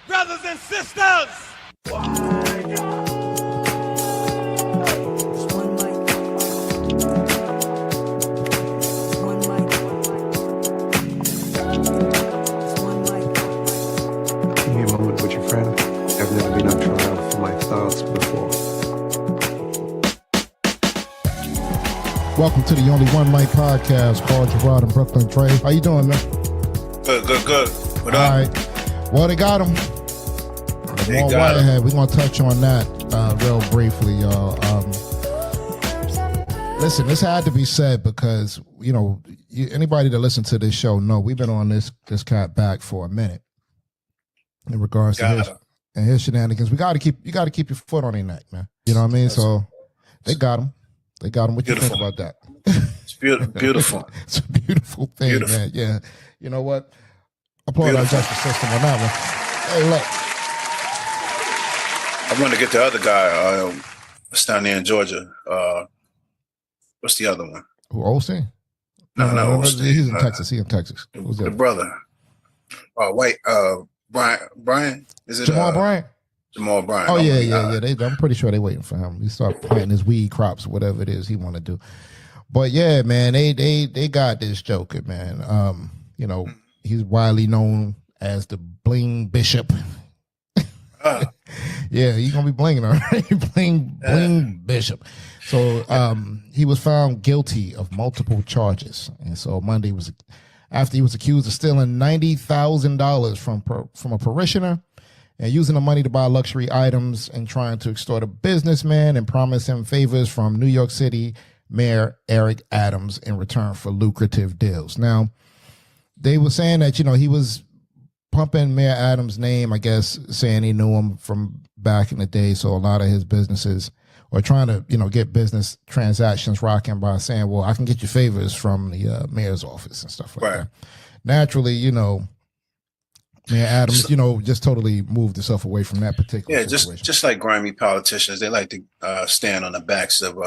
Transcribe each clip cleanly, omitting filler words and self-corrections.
brothers and sisters. Give me a moment with your friend. I've never been on trial for my thoughts before. Welcome to the Only One Mic podcast. Paul Gerard and Brooklyn Trey. How you doing, man? Good. What up? All right. Well, they got him. Lamor Whitehead. We're going to touch on that real briefly, y'all. Listen, this had to be said because, you know, anybody that listens to this show know we've been on this cat back for a minute in regards to his shenanigans. You got to keep your foot on their neck, man. You know what I mean? So they got him. What do you think about that? It's beautiful. It's a beautiful thing, man. Yeah. You know what? Applaud our justice system on that one. Hey, look. I want to get the other guy. It's down there in Georgia. What's the other one? Who, Olsen? No. He's in Texas. He's in Texas. Who's the brother. Brian? Is it Jamal Bryant? Jamal Bryant. Oh, yeah. I'm pretty sure they're waiting for him. He start planting his weed crops, whatever it is he want to do. But yeah, man, they got this Joker, man. You know, he's widely known as the Bling Bishop. Yeah, he's gonna be blinging, all right. Bling Bishop. So he was found guilty of multiple charges, and so Monday was after he was accused of stealing $90,000 from a parishioner and using the money to buy luxury items and trying to extort a businessman and promise him favors from New York City Mayor Eric Adams in return for lucrative deals. Now, they were saying that, you know, he was pumping Mayor Adams' name, I guess, saying he knew him from back in the day. So a lot of his businesses are trying to, you know, get business transactions rocking by saying, well, I can get you favors from the mayor's office and stuff like that. Naturally, you know, Mayor Adams, you know, just totally moved himself away from that particular situation. just like grimy politicians, they like to stand on the backs of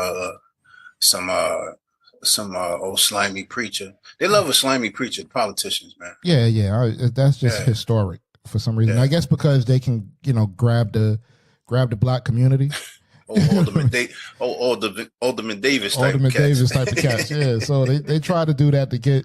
some old slimy preacher. They love a slimy preacher, politicians, man. Yeah. That's just historic for some reason. Yeah. I guess because they can, you know, grab the black community. Alderman Davis type of cats. Yeah. So they try to do that to get,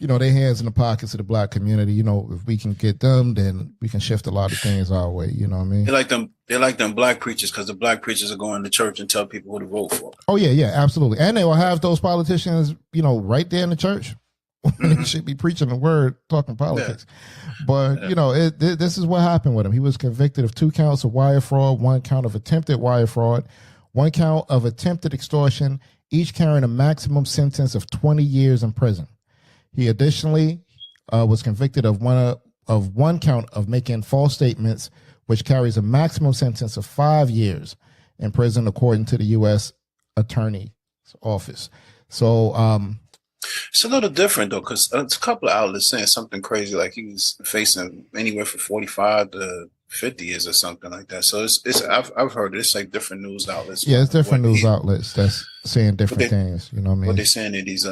you know, their hands in the pockets of the black community. You know, if we can get them, then we can shift a lot of things our way. You know what I mean? They like them black preachers because the black preachers are going to church and tell people who to vote for. Oh yeah, absolutely. And they will have those politicians, you know, right there in the church. They should be preaching the word, talking politics. Yeah. But you know, this is what happened with him. He was convicted of 2 counts of wire fraud, 1 count of attempted wire fraud, 1 count of attempted extortion, each carrying a maximum sentence of 20 years in prison. He additionally was convicted of one count of making false statements, which carries a maximum sentence of 5 years in prison, according to the U.S. Attorney's Office. So it's a little different though, because it's a couple of outlets saying something crazy, like he was facing anywhere from 45 to 50 years or something like that. So I've heard it's like different news outlets. Yeah, it's different news outlets that's saying different things. You know what I mean? What they're saying that he's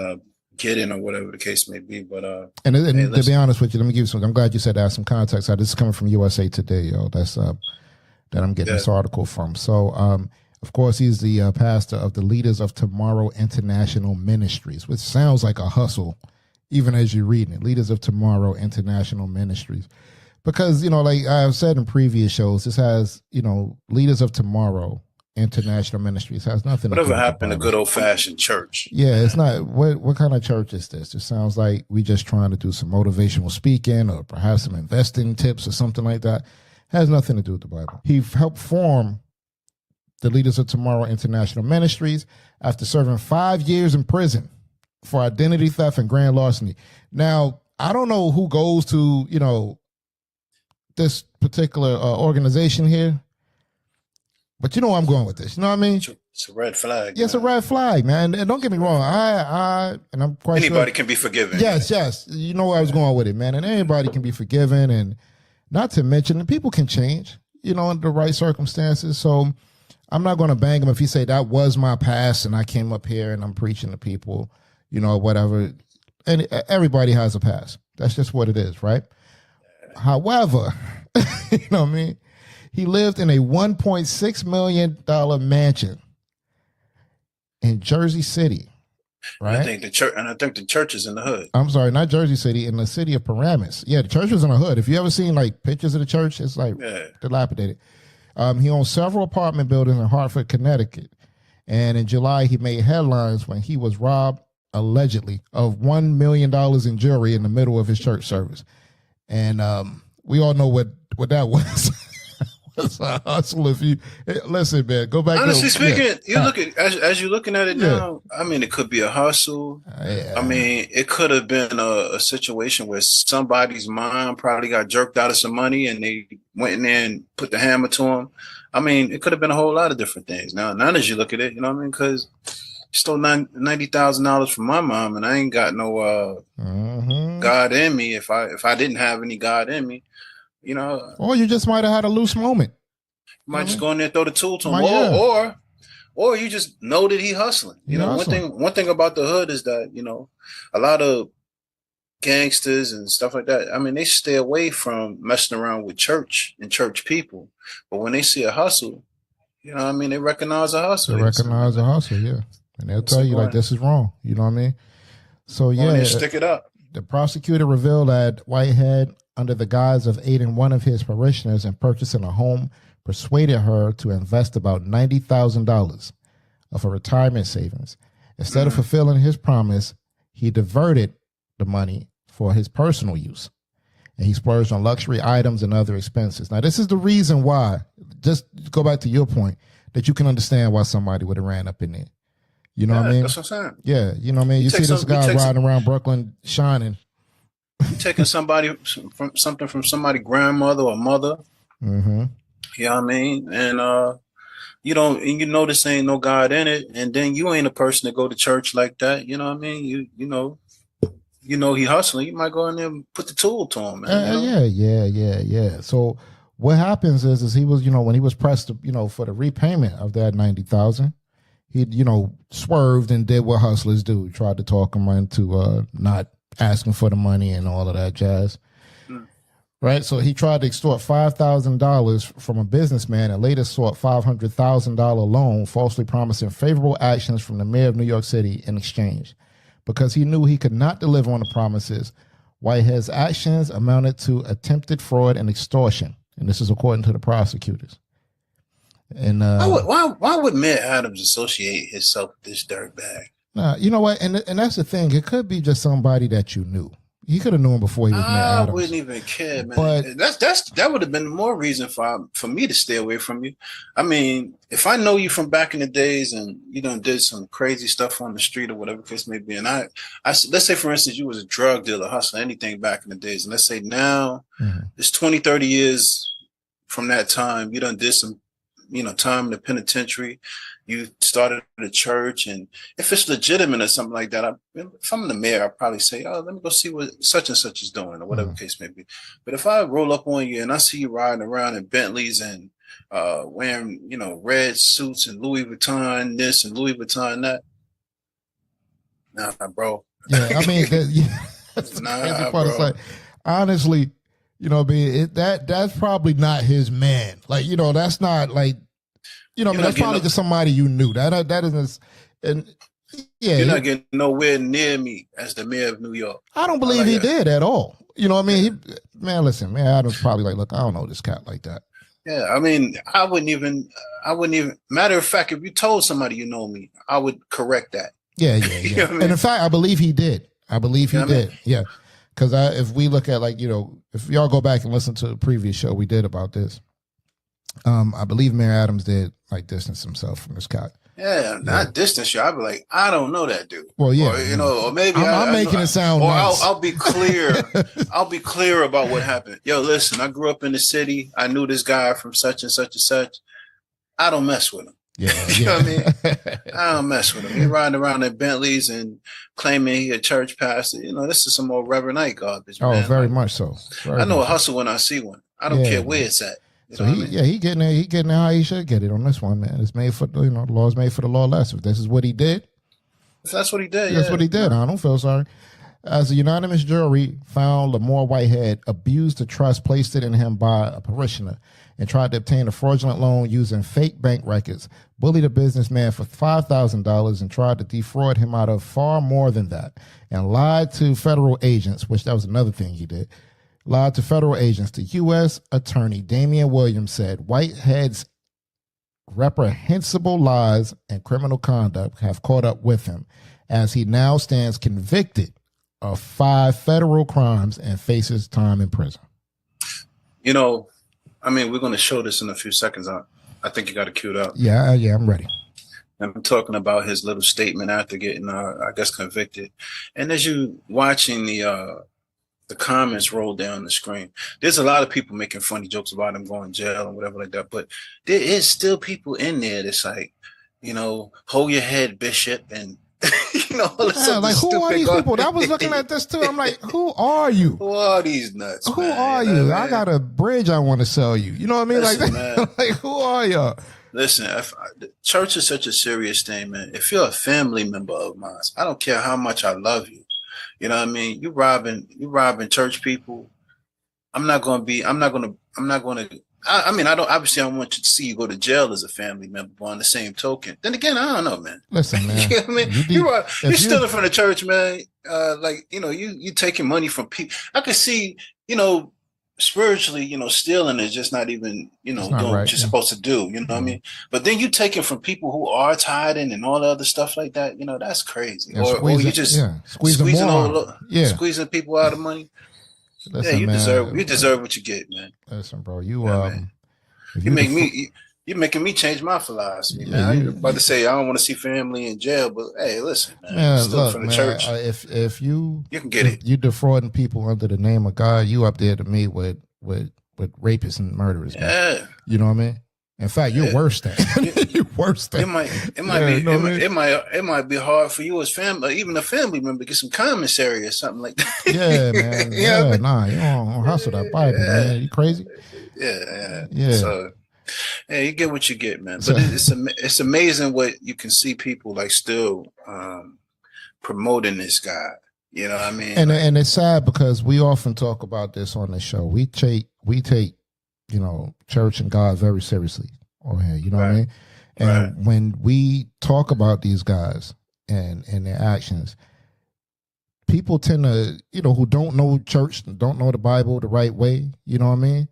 kidding or whatever the case may be. But and to be honest with you, let me give you some. I'm glad you said that. Some context. This is coming from USA Today, yo. That's that I'm getting this article from. So of course, he's the pastor of the Leaders of Tomorrow International Ministries, which sounds like a hustle, even as you're reading it. Leaders of Tomorrow International Ministries. Because, you know, like I've said in previous shows, this has, you know, Leaders of Tomorrow International Ministries has nothing to do with whatever happened to good old-fashioned church. Yeah, it's not. What kind of church is this? It sounds like we just trying to do some motivational speaking or perhaps some investing tips or something like that. Has nothing to do with the Bible. He helped form the Leaders of Tomorrow International Ministries after serving 5 years in prison for identity theft and grand larceny. Now, I don't know who goes to, you know, this particular organization here, but you know where I'm going with this. You know what I mean? It's a red flag. Yeah, it's a red flag, man. And don't get me wrong. And I'm quite anybody sure, can be forgiven. Yes. You know where I was going with it, man. And anybody can be forgiven, and not to mention that people can change, you know, under the right circumstances. So I'm not going to bang him if he say that was my past and I came up here and I'm preaching to people, you know, whatever. And everybody has a past. That's just what it is, right? However, You know what I mean? He lived in a $1.6 million mansion in Jersey City. Right. I think the church is in the hood. I'm sorry, not Jersey City, in the city of Paramus. Yeah, the church was in the hood. If you ever seen like pictures of the church, it's like dilapidated. He owns several apartment buildings in Hartford, Connecticut. And in July, he made headlines when he was robbed, allegedly, of $1 million in jewelry in the middle of his church service. And we all know what that was. That's a hustle. If you listen, man, go back. Honestly speaking, you look at as you're looking at it now. I mean, it could be a hustle. I mean, it could have been a situation where somebody's mom probably got jerked out of some money, and they went in there and put the hammer to him. I mean, it could have been a whole lot of different things. Now as you look at it, you know what I mean? Because stole $90,000 from my mom, and I ain't got no God in me. If I didn't have any God in me. You know, or you just might have had a loose moment. You might just go in there and throw the tool to him, or you just know that he hustling. You know, one thing about the hood is that, you know, a lot of gangsters and stuff like that. I mean, they stay away from messing around with church and church people, but when they see a hustle, you know what I mean, they recognize a hustle. They recognize a hustle, yeah, and they'll tell you like this is wrong. You know what I mean? So yeah, stick it up. The prosecutor revealed that Whitehead, under the guise of aiding one of his parishioners in purchasing a home, persuaded her to invest about $90,000 of her retirement savings. Instead of fulfilling his promise, he diverted the money for his personal use. And he splurged on luxury items and other expenses. Now, this is the reason why, just go back to your point, that you can understand why somebody would have ran up in there. You know what I mean? That's what I'm saying. Yeah, you know what I mean? You see this guy riding around Brooklyn shining. You taking somebody from somebody's grandmother or mother. Mm-hmm. You know what I mean? And you know this ain't no God in it, and then you ain't a person to go to church like that. You know what I mean? You know he hustling. You might go in there and put the tool to him, man. Yeah. So what happens is he was, when he was pressed, for the repayment of that $90,000, he, swerved and did what hustlers do. Tried to talk him into not asking for the money and all of that jazz. Right? So he tried to extort $5,000 from a businessman and later sought $500,000 loan, falsely promising favorable actions from the mayor of New York City in exchange. Because he knew he could not deliver on the promises, Whitehead's actions amounted to attempted fraud and extortion. And this is according to the prosecutors. And why would Mayor Adams associate himself with this dirtbag? Nah, you know what? And that's the thing. It could be just somebody that you knew. He could have known before he was Mayor Adams. I wouldn't even care, man. But that would have been more reason for me to stay away from you. I mean, if I know you from back in the days and you done did some crazy stuff on the street or whatever the case may be, and I let's say for instance you was a drug dealer, hustling, anything back in the days, and let's say now it's 20, 30 years from that time, you done did some time in the penitentiary, you started a church, and if it's legitimate or something like that, if I'm the mayor, I'll probably say, oh, let me go see what such and such is doing or whatever the case may be. But if I roll up on you and I see you riding around in Bentleys and wearing, red suits and Louis Vuitton this and Louis Vuitton that, nah, bro. Yeah, I mean, that's nah, bro. It's like, honestly, that's probably not his man. Like, that's not like, that's probably just somebody you knew. That isn't, and yeah, you're not getting nowhere near me as the mayor of New York. I don't believe he did at all. You know what I mean? Listen, man, Adams probably like, look, I don't know this cat like that. Yeah, I mean, I wouldn't even. Matter of fact, if you told somebody you know me, I would correct that. Yeah. You know what I mean? And in fact, I believe he did. I believe he did. Yeah. Because if we look at if y'all go back and listen to the previous show we did about this, I believe Mayor Adams did distance himself from this cat. Yeah, not distance you. I'd be like, I don't know that dude. Well, yeah, or maybe I'm making it sound. Or nice. I'll be clear. I'll be clear about what happened. Yo, listen, I grew up in the city. I knew this guy from such and such and such. I don't mess with him. Yeah, you know what I mean? I don't mess with him. He riding around in Bentleys and claiming he a church pastor. This is some old Reverend Knight garbage. Oh, man. very much so. I know a hustle when I see one. I don't care where it's at. So he getting there. He getting there how he should get it on this one, man. It's made for the law's made for the lawless. If this is what he did, if that's what he did, that's what he did. I don't feel sorry. As a unanimous jury found Lamor Whitehead abused the trust placed it in him by a parishioner and tried to obtain a fraudulent loan using fake bank records, bullied a businessman for $5,000 and tried to defraud him out of far more than that, and lied to federal agents, which that was another thing he did, lied to federal agents. The U.S. Attorney Damian Williams said Whitehead's reprehensible lies and criminal conduct have caught up with him as he now stands convicted of 5 federal crimes and faces time in prison. You know, I mean, we're going to show this in a few seconds. I think you got it queued up. Yeah, I'm ready. I'm talking about his little statement after getting, I guess, convicted. And as you watching the comments roll down the screen, there's a lot of people making funny jokes about him going to jail and whatever like that. But there is still people in there that's like, you know, hold your head, Bishop, and you know, like who are these people? I was looking at this too. I'm like, who are you? Who are these nuts? Who man? are you? I got a bridge I want to sell you. You know what I mean? Listen, like who are you? Listen, church is such a serious thing, man. If you're a family member of mine, I don't care how much I love you. You know what I mean? You robbing church people. I mean, I don't want you to see you go to jail as a family member, but on the same token, then again, I don't know, man. Listen, man. You know what I mean? You're stealing from the church, man. Like, you know, you taking money from people. I could see, you know, spiritually, you know, stealing is just not even, you know, doing what you're supposed to do. You know what I mean? But then you taking from people who are tithing and all the other stuff like that. You know, that's crazy. Or you just squeezing people out of money. Listen, you deserve what you get, man. Listen, bro, you're making me change my philosophy, man. I'm about to say I don't want to see family in jail, but hey, listen, man, still from the church. If you can get it, you defrauding people under the name of God, you up there to me with rapists and murderers, man. Yeah, you know what I mean. In fact, you're worse than you're worse than. It might be hard for you as family, even a family member, to get some commissary or something like that. Yeah, man. Nah, you don't hustle that Bible, man. You crazy? Yeah. So, you get what you get, man. But it's amazing what you can see people like still promoting this guy. You know what I mean? And it's sad because we often talk about this on the show. We take you know, church and God very seriously on here, you know what I mean? And when we talk about these guys and their actions, people tend to, you know, who don't know church, don't know the Bible the right way, you know what I mean?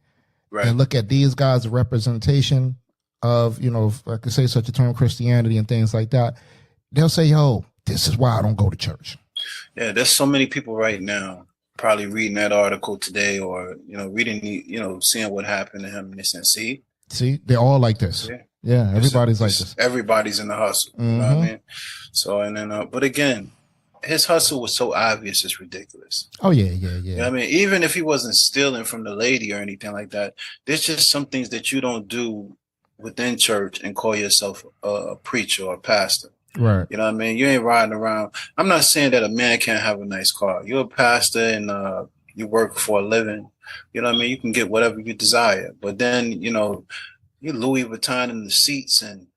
Right. And look at these guys' representation of, you know, if I could say such a term, Christianity and things like that. They'll say, yo, this is why I don't go to church. Yeah, there's so many people right now probably reading that article today, or you know, seeing what happened to him, and they said, see, they're all like this. Yeah, everybody's like this. Everybody's in the hustle. You know what I mean? So, and then, but again, his hustle was so obvious, it's ridiculous. Oh yeah. You know what I mean, even if he wasn't stealing from the lady or anything like that, there's just some things that you don't do within church and call yourself a preacher or a pastor. Right. You know what I mean? You ain't riding around. I'm not saying that a man can't have a nice car. You're a pastor and you work for a living. You know what I mean? You can get whatever you desire. But then, you know, you Louis Vuitton in the seats and,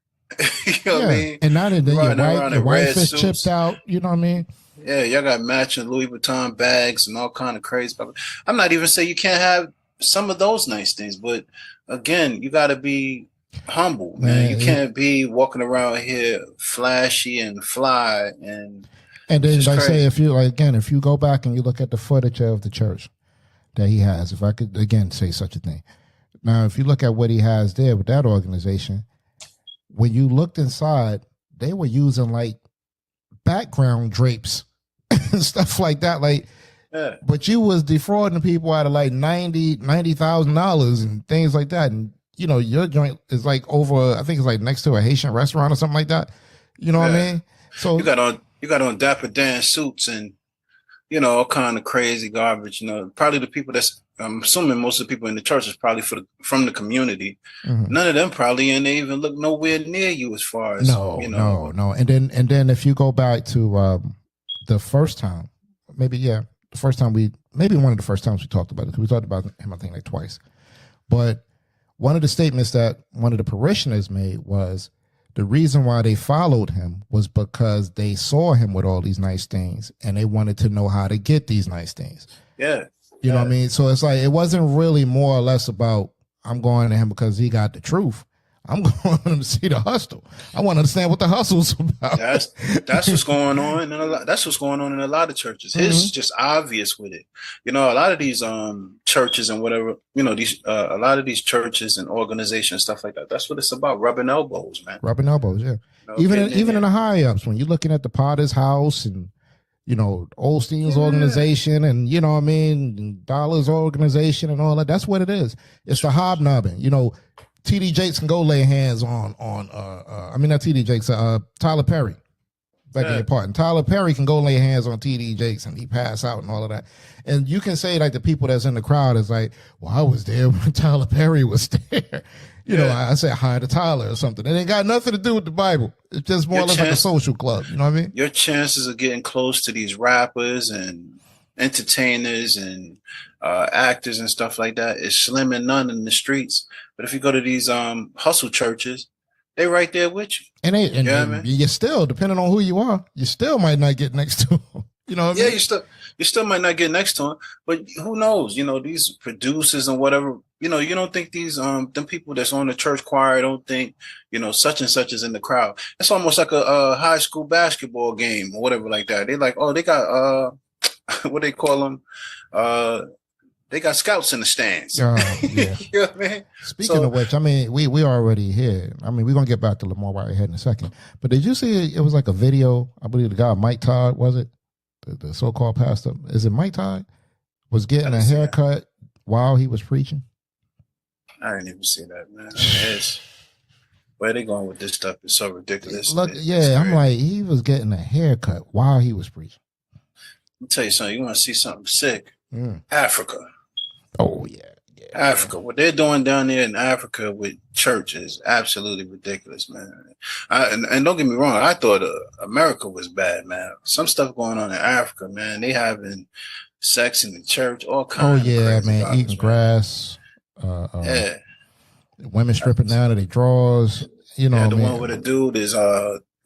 you know what I mean? And now that your wife is chipped out, you know what I mean? Yeah, y'all got matching Louis Vuitton bags and all kind of crazy stuff. I'm not even saying you can't have some of those nice things. But, again, you got to be humble, man. You can't be walking around here flashy and fly and then like say if you go back and you look at the footage of the church that he has, if I could again say such a thing. Now if you look at what he has there with that organization, when you looked inside, they were using like background drapes and stuff like that. Like but you was defrauding people out of like $90,000 and things like that. And you know, your joint is like over, I think it's like next to a Haitian restaurant or something like that. You know what I mean? So you got on Dapper Dan suits and, you know, all kind of crazy garbage. You know, probably the people I'm assuming most of the people in the church is probably from the community. Mm-hmm. None of them probably, and they even look nowhere near you as far as no. And then if you go back to the first time, one of the first times we talked about it, because we talked about him I think like twice, but one of the statements that one of the parishioners made was The reason why they followed him was because they saw him with all these nice things and they wanted to know how to get these nice things. Yeah. You know what I mean? So it's like, it wasn't really more or less about, I'm going to him because he got the truth. I'm going to him to see the hustle. I want to understand what the hustle's about. That's what's going on, and that's what's going on in a lot of churches. His is just obvious with it. You know, a lot of these churches and whatever, you know, these a lot of these churches and organizations, stuff like that. That's what it's about, rubbing elbows, man. Rubbing elbows, yeah. No even kidding, in the high ups, when you're looking at the Potter's House and, you know, Olstein's organization and, you know what I mean, Dollar's organization and all that, that's what it is. It's the hobnobbing. You know, TD Jakes can go lay hands on I mean, not TD Jakes, Tyler Perry. Beg your pardon. Tyler Perry can go lay hands on TD Jakes and he pass out and all of that. And you can say, like, the people that's in the crowd is like, well, I was there when Tyler Perry was there. You know, I said hi to Tyler or something. And it got nothing to do with the Bible. It's just more or less like a social club. You know what I mean? Your chances of getting close to these rappers and entertainers and actors and stuff like that is slim and none in the streets. But if you go to these hustle churches, they right there with you. And you still, depending on who you are, you still might not get next to them. You know what I mean? Yeah, you still might not get next to them, but who knows? You know, these producers and whatever, you know, you don't think these them people that's on the church choir don't think, you know, such and such is in the crowd. It's almost like a high school basketball game or whatever like that. They like, oh, they got what they call them? They got scouts in the stands. Yeah. You know what I mean? Speaking of which, I mean, we already here. I mean, we're going to get back to Lamor Whitehead in a second. But did you see it was like a video? I believe the guy, Mike Todd, was it? The so-called pastor. Is it Mike Todd? Was getting a haircut while he was preaching? I didn't even see that, man. Where they going with this stuff is so ridiculous. Look, I'm like, he was getting a haircut while he was preaching. Let me tell you something. You want to see something sick? Africa. Oh, yeah. Africa. What they're doing down there in Africa with church is absolutely ridiculous, man. And don't get me wrong, I thought America was bad, man. Some stuff going on in Africa, man. They having sex in the church, all kinds of crazy man. dollars, Eating grass. Women stripping down to their drawers. You know, the one with a dude is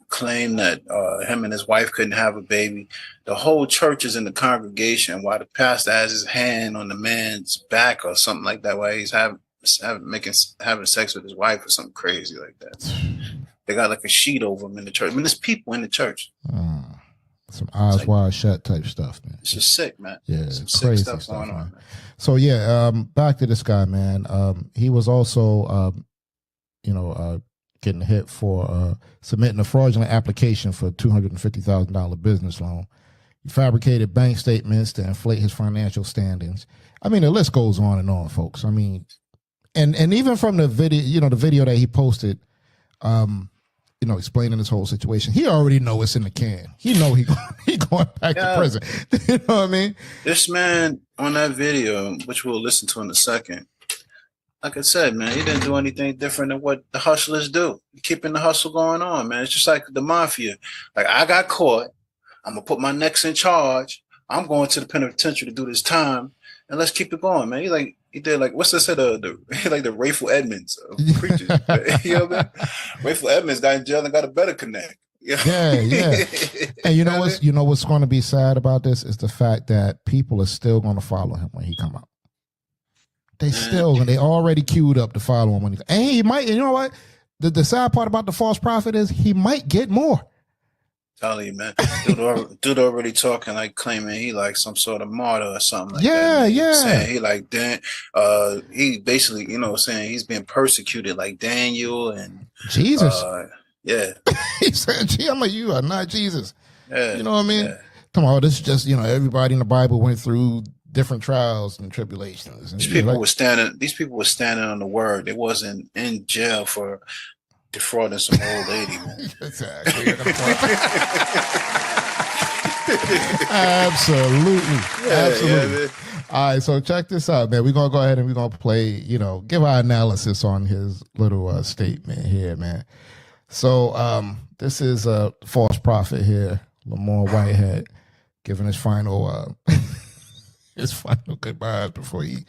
claimed that him and his wife couldn't have a baby. The whole church is in the congregation while the pastor has his hand on the man's back or something like that while he's having sex with his wife or something crazy like that. They got like a sheet over him in the church. I mean, there's people in the church. Some eyes wide shut type stuff, man. It's just sick, man. Yeah, some crazy sick stuff going on, man. So back to this guy, man. He was also, getting hit for submitting a fraudulent application for a $250,000 business loan. He fabricated bank statements to inflate his financial standings. I mean, the list goes on and on, folks. I mean, and even from the video, the video that he posted, explaining this whole situation, he already know it's in the can. He know he going back to prison. You know what I mean? This man on that video, which we'll listen to in a second, like I said, man, he didn't do anything different than what the hustlers do. Keeping the hustle going on, man. It's just like the mafia. Like, I got caught. I'm going to put my necks in charge. I'm going to the penitentiary to do this time. And let's keep it going, man. He did like, what's this? Like the Rayful Edmonds of preachers. You know what I mean? Rayful Edmonds got in jail and got a better connect. Yeah. And you know what's going to be sad about this is the fact that people are still going to follow him when he come out. They already queued up to follow him when he might, you know what? The sad part about the false prophet is he might get more. Tell you, man. Dude already talking, like claiming he like some sort of martyr or something like that. Yeah. Saying he like he basically, saying he's been persecuted like Daniel and Jesus. Yeah. He said, I'm like, you are not Jesus. Yeah. You know what I mean? Yeah. Come on, this is just, everybody in the Bible went through different trials and tribulations. And these people were standing on the word. They wasn't in jail for defrauding some old lady, man. Exactly. Absolutely. Yeah, all right, so check this out, man. We're gonna go ahead and we're gonna play, give our analysis on his little statement here, man. So this is a false prophet here, Lamor Whitehead, giving his final his final goodbyes before he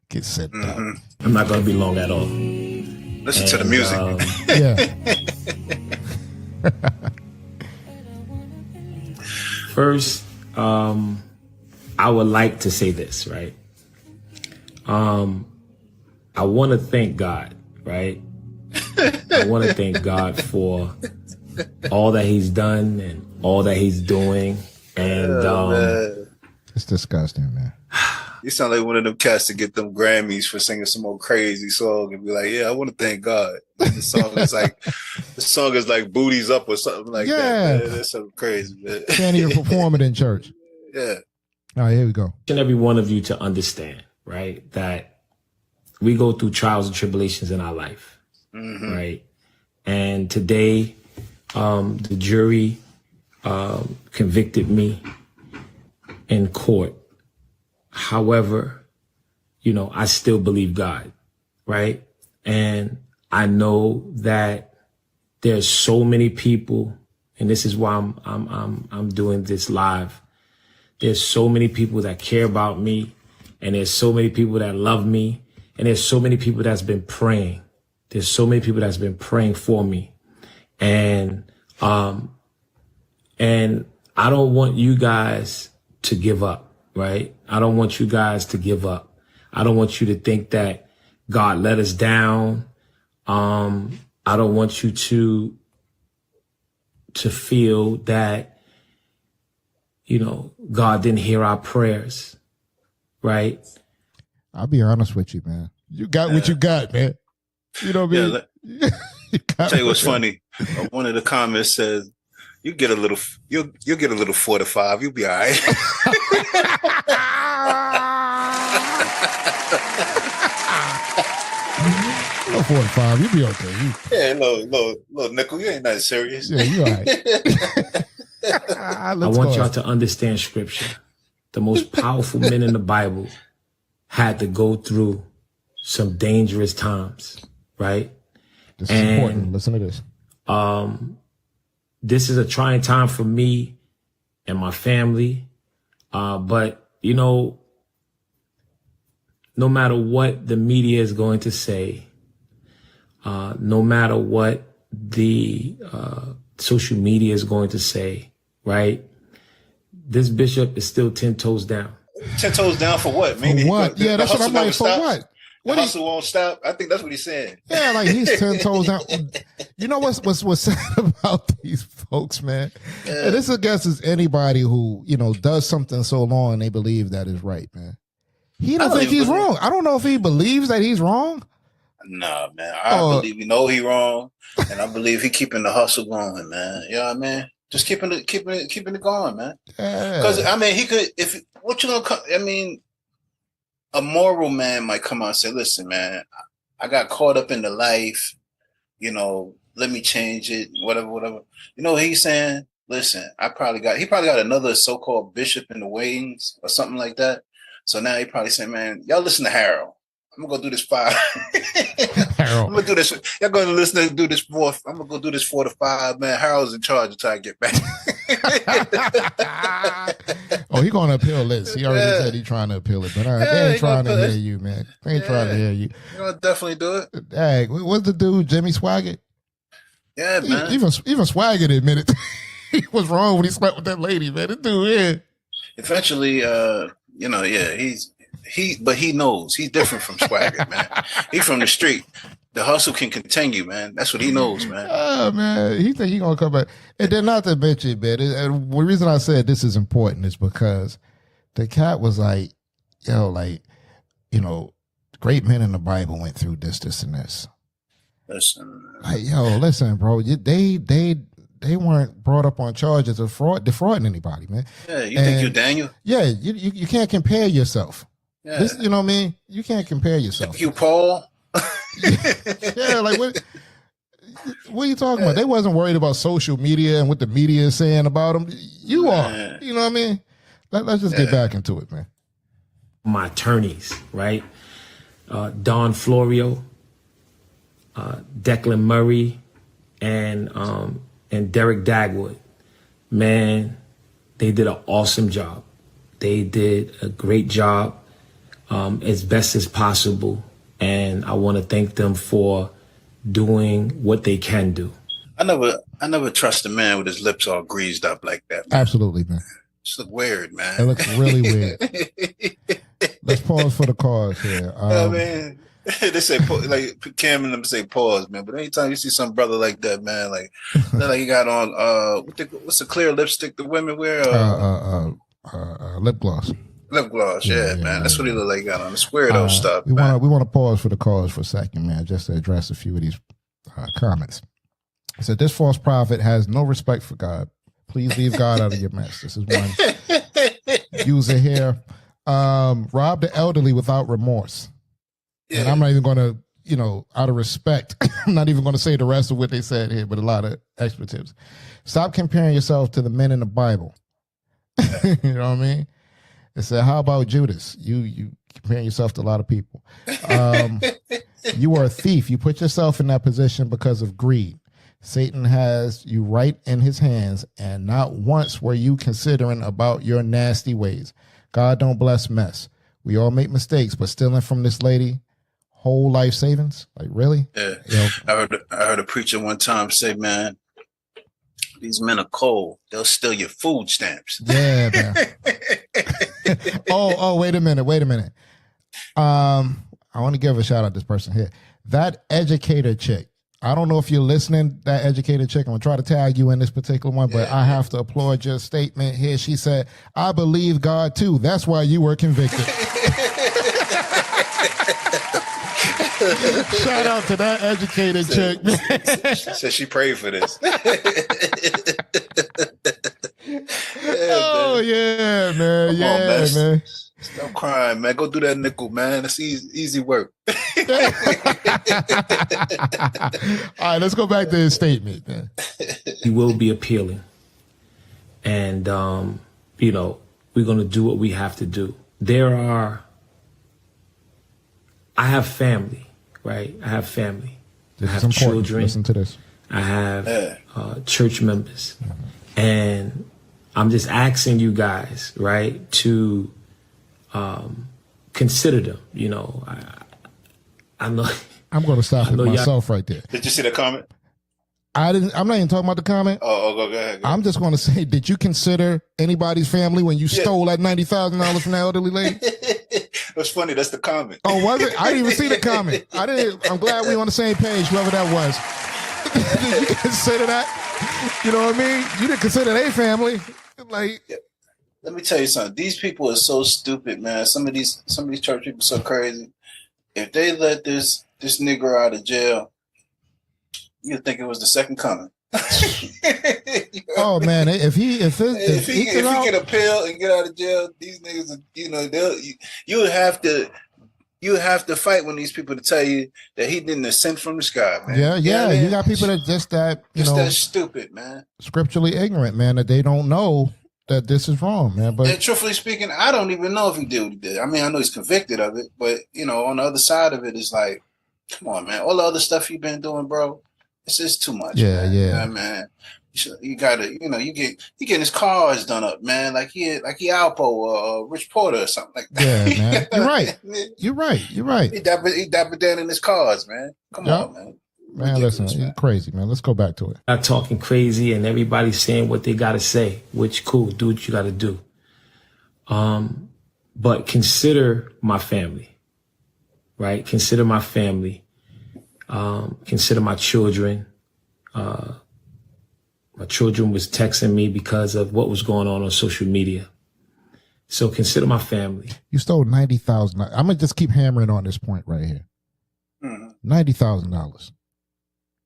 gets sent out. I'm not going to be long at all. Listen to the music. Yeah. First, I would like to say this, right? I want to thank God, right? I want to thank God for all that he's done and all that he's doing. And it's disgusting, man. You sound like one of them cats to get them Grammys for singing some old crazy song and be like, "Yeah, I want to thank God." And the song is like "Booties Up" or something like that. Man. That's something crazy, man. Can't even perform it in church. Yeah. All right, here we go. And every one of you to understand, right, that we go through trials and tribulations in our life, right? And today, the jury convicted me in court. However, you know, I still believe God, right? And I know that there's so many people, and this is why I'm doing this live. There's so many people that care about me, and there's so many people that love me, and there's so many people that's been praying. There's so many people that's been praying for me. And I don't want you guys to give up. Right? I don't want you guys to give up. I don't want you to think that God let us down. I don't want you to feel that, you know, God didn't hear our prayers. Right? I'll be honest with you, man. You got what you got, man. You know what I mean? Yeah, I'll tell you what's funny. One of the comments says, you'll get a little 4 to 5. You'll be all right. No 4 to 5, you'll be okay. Yeah, little nickel, you ain't nothing serious. Yeah, you all right. I want y'all to understand scripture. The most powerful men in the Bible had to go through some dangerous times, right? This is important. Listen to this. This is a trying time for me and my family. But, you know, no matter what the media is going to say, no matter what the social media is going to say, right? This bishop is still 10 toes down. 10 toes down for what? For what? Yeah, that's what I'm like, for what? The hustle won't stop. I think that's what he's saying. Yeah, like he's 10 toes down. You know what's sad about these folks, man? Yeah. And this, I guess, is anybody who, you know, does something so long and they believe that is right, man. He don't think he's wrong. I don't know if he believes that he's wrong. Nah, man. I believe he know he wrong, and I believe he keeping the hustle going, man. You know what I mean? Just keeping it going, man. Because I mean, he could. If what you gonna? I mean, a moral man might come out and say, "Listen, man, I got caught up in the life. You know, let me change it. Whatever. You know, he's saying, listen, he probably got another so-called bishop in the wings or something like that. So now he probably saying, man, y'all listen to Harold. I'm gonna go do this 5. I'm gonna do this. Y'all gonna listen to do this 4. I'm gonna go do this 4 to 5. Man, Harold's in charge until I get back. Oh, he gonna appeal this. He already said he's trying to appeal it, but they ain't trying to hear you, man. They ain't trying to hear you. You gonna definitely do it. Hey, what's the dude, Jimmy Swaggart? Yeah, man. Even Swaggart admitted he was wrong when he slept with that lady, man. This dude, yeah. Eventually, you know, yeah, but he knows he's different from Swaggart, man. He's from the street. The hustle can continue, man. That's what he knows, man. Oh, man. He think he gonna come back. And then not to mention, man, and the reason I said this is important is because the cat was like, you know, great men in the Bible went through this, and this. Listen, like, listen, bro. They weren't brought up on charges of defrauding anybody, man. Yeah, you think you're Daniel? Yeah, you can't compare yourself. Yeah. This, you know what I mean? You can't compare yourself. You Paul? Yeah, like what are you talking about? They wasn't worried about social media and what the media is saying about them. You are. You know what I mean? Let's just get back into it, man. My attorneys, right? Don Florio, Declan Murray, and Derek Dagwood. Man, they did an awesome job. They did a great job, as best as possible. And I want to thank them for doing what they can do. I never trust a man with his lips all greased up like that, man. Absolutely, man. Just look weird, man. It looks really weird. Let's pause for the cause here. Oh man, they say like Cam and them say pause, man. But anytime you see some brother like that, man, like he got on what's the clear lipstick the women wear? Lip gloss. Lip gloss, yeah, man. That's what he look like. He got on the weirdo stuff. We want to pause for the cause for a second, man, just to address a few of these comments. It said this false prophet has no respect for God. Please leave God out of your mess. This is one user here. Rob the elderly without remorse. Yeah. And I'm not even going to, out of respect, I'm not even going to say the rest of what they said here, but a lot of expletives. Stop comparing yourself to the men in the Bible. You know what I mean? It said, how about Judas? You comparing yourself to a lot of people. You are a thief. You put yourself in that position because of greed. Satan has you right in his hands, and not once were you considering about your nasty ways. God don't bless mess. We all make mistakes, but stealing from this lady, whole life savings? Like, really? Yeah. I heard a preacher one time say, man, these men are cold. They'll steal your food stamps. Yeah, man. oh, wait a minute. I want to give a shout out to this person here. That educator chick. I don't know if you're listening, that educated chick. I'm going to try to tag you in this particular one, but I have to applaud your statement here. She said, I believe God too. That's why you were convicted. Shout out to that educated chick. She said she prayed for this. Yeah, man. Come on, man. Stop crying, man. Go do that nickel, man. That's easy work. All right, let's go back to his statement, man. He will be appealing. And, we're going to do what we have to do. I have family, right? I have family. This I have is important. children. Listen to this. I have church members. And I'm just asking you guys, right, to consider them. I know. I'm going to stop it myself right there. Did you see the comment? I'm not even talking about the comment. Go ahead. I'm just going to say, did you consider anybody's family when you stole that $90,000 from that elderly lady? That's funny. That's the comment. Oh, was it? I didn't even see the comment. I'm glad we're on the same page, whoever that was. Did you consider that? You know what I mean? You didn't consider their family. Like, let me tell you something. These people are so stupid, man. Some of these church people are so crazy. If they let this Negro out of jail, you'd think it was the second coming. Oh man, if he get a pill and get out of jail, these niggas, you would have to fight when these people to tell you that he didn't ascend from the sky, man. Yeah. You got people that that stupid, man. Scripturally ignorant, man, that they don't know that this is wrong, man. But truthfully speaking, I don't even know if he did what he did. I mean, I know he's convicted of it, but on the other side of it is like, come on, man. All the other stuff you've been doing, bro, it's just too much. Yeah. Man. You gotta, you get his cars done up, man. Like he Alpo or Rich Porter or something like that. Yeah, man. You're right. He dapper down in his cars, man. Come on, man. Man, listen, you're crazy, man. Let's go back to it. Not talking crazy and everybody's saying what they got to say, which cool, do what you got to do. But consider my family, right? Consider my family. Consider my children. My children was texting me because of what was going on social media. So consider my family. You stole $90,000. I'm gonna just keep hammering on this point right here. $90,000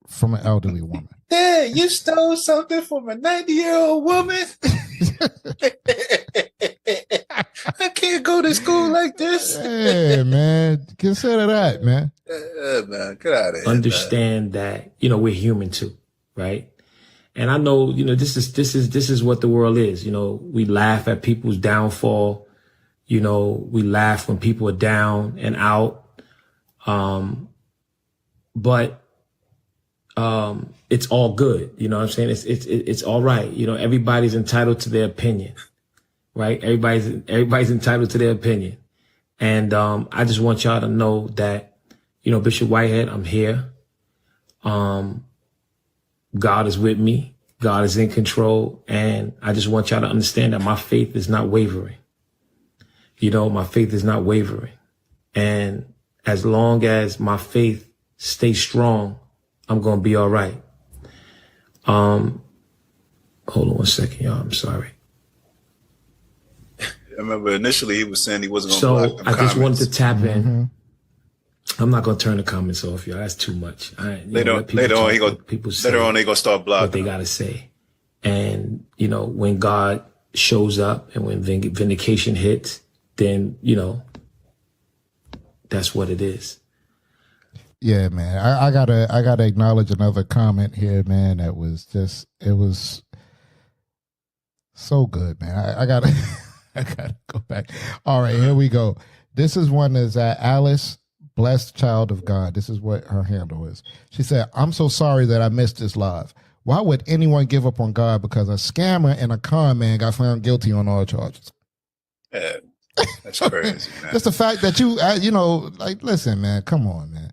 from an elderly woman. Yeah, you stole something from a 90-year-old woman. I can't go to school like this. Yeah, man. Consider that, man. Man, get out of here. Understand that we're human too, right? And I know this is what the world is. We laugh at people's downfall. We laugh when people are down and out. But it's all good. You know what I'm saying? It's all right. Everybody's entitled to their opinion, right? Everybody's entitled to their opinion. And, I just want y'all to know that, Bishop Whitehead, I'm here. God is with me. God is in control. And I just want y'all to understand that my faith is not wavering. You know, my faith is not wavering. And as long as my faith stays strong, I'm going to be all right. Hold on one second, y'all. I'm sorry. I remember initially he was saying he wasn't going to So block them I just wanted comments. to tap in. I'm not going to turn the comments off, y'all. That's too much. Later on, they going to start blocking what they got to say. And, you know, when God shows up and when vindication hits, then, you know, that's what it is. Yeah, man. I gotta acknowledge another comment here, man. That was just, it was so good, man. I gotta I gotta go back. All right, here we go. This is one that's Alice, blessed child of God. This is what her handle is. She said, "I'm so sorry that I missed this live. Why would anyone give up on God because a scammer and a con man got found guilty on all charges?" Yeah, that's crazy, man. Just the fact that you know, like, listen, man, come on, man.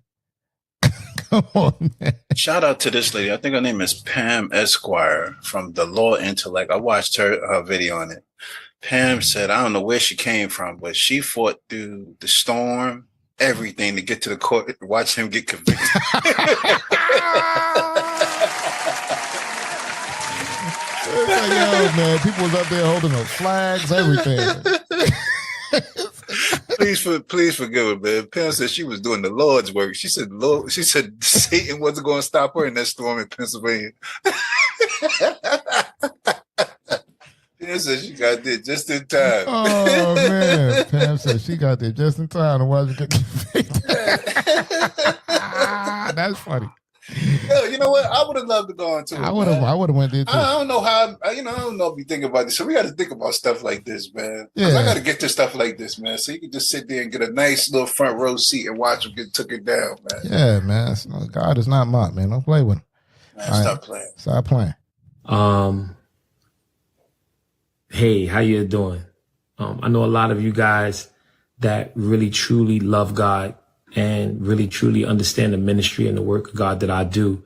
Come on, man. Shout out to this lady. I think her name is Pam Esquire from The Law Intellect. I watched her video on it. Pam said, I don't know where she came from, but she fought through the storm, everything to get to the court, watch him get convicted. It's like, yo, man, people was up there holding up flags, everything. Please forgive her, man. Pam said she was doing the Lord's work. She said Satan wasn't going to stop her in that storm in Pennsylvania. Pam said she got there just in time. Oh, man. Pam said she got there just in time to watch it get convicted. That's funny. Yo, you know what? I would have loved to go on to it. I would have went there too. I don't know how, I don't know if you think about this. So we got to think about stuff like this, man. Yeah. I got to get to stuff like this, man. So you can just sit there and get a nice little front row seat and watch them get took it down, man. Yeah, man. God is not mocked, man. Don't play with him. Man, stop playing. Stop playing. Hey, how you doing? I know a lot of you guys that really truly love God and really truly understand the ministry and the work of God that I do.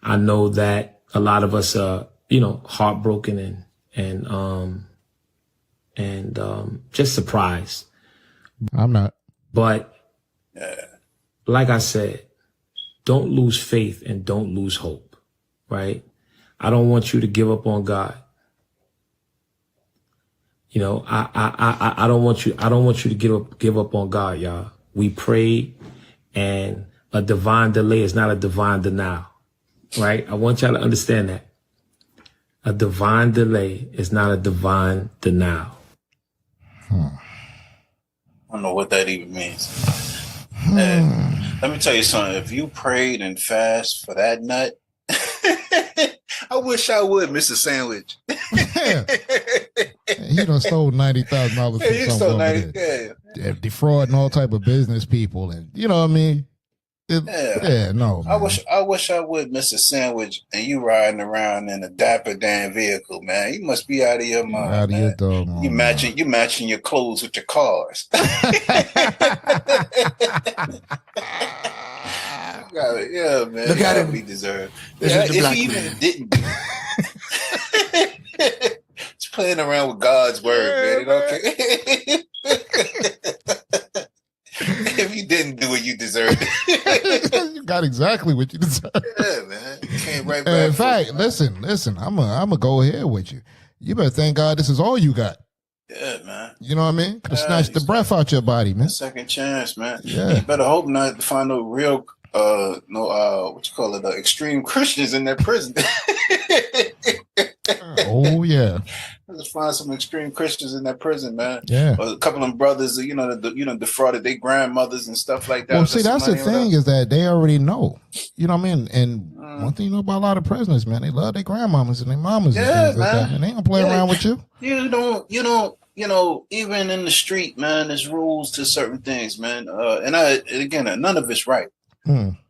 I know that a lot of us are, heartbroken and just surprised. I'm not. But like I said, don't lose faith and don't lose hope, right? I don't want you to give up on God. I don't want you to give up on God, y'all. We prayed, and a divine delay is not a divine denial, right? I want y'all to understand that. A divine delay is not a divine denial. I don't know what that even means. Let me tell you something. If you prayed and fast for that nut, I wish I would miss a sandwich. Yeah. He done stole $90,000 from someone. Defrauding all type of business people, and you know what I mean. No. Man. I wish I would miss a sandwich, and you riding around in a dapper damn vehicle, man. You must be out of your mind. Out of your dog, you matching your clothes with your cars. Yeah, man. Look at him. He deserved. If he even didn't. Just playing around with God's word, man. Okay. If you didn't do it, you deserved it. You got exactly what you deserve. Yeah, man. You came right back. In fact, listen. I'm gonna go ahead with you. You better thank God this is all you got. Yeah, man. You know what I mean? Could have snatched the breath out your body, man. Second chance, man. Yeah. You better hope not to find no real, extreme Christians in that prison. Oh yeah. Let's find some extreme Christians in that prison, man. Yeah. Or a couple of brothers, defrauded their grandmothers and stuff like that. Well, see, that's the thing is that they already know. You know what I mean? And one thing you know about a lot of prisoners, man, they love their grandmamas and their mamas and things like that. And they ain't gonna play around with you. You don't, even in the street, man, there's rules to certain things, man. Again, none of it's right.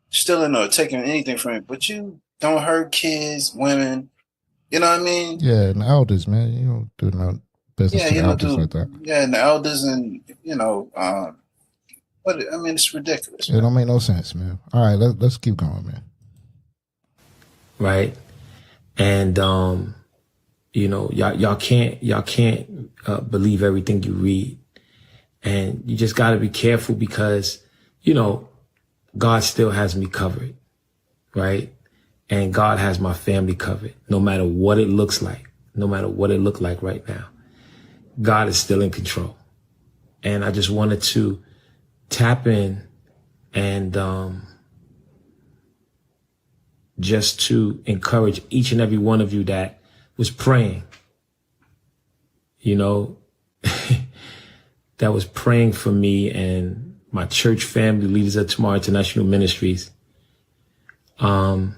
Stealing or taking anything from it, but you don't hurt kids, women. You know what I mean? Yeah, and the elders, man, you don't do no business with elders like that. Yeah, and the elders, and but I mean, it's ridiculous. It don't make no sense, man. All right, let's keep going, man. Right, And, you know, y'all can't believe everything you read. And you just got to be careful because, you know, God still has me covered, right? And God has my family covered, no matter what it looks like, no matter what it looked like right now. God is still in control. And I just wanted to tap in and just to encourage each and every one of you that was praying, you know, that was praying for me and my church family, Leaders of Tomorrow International Ministries. And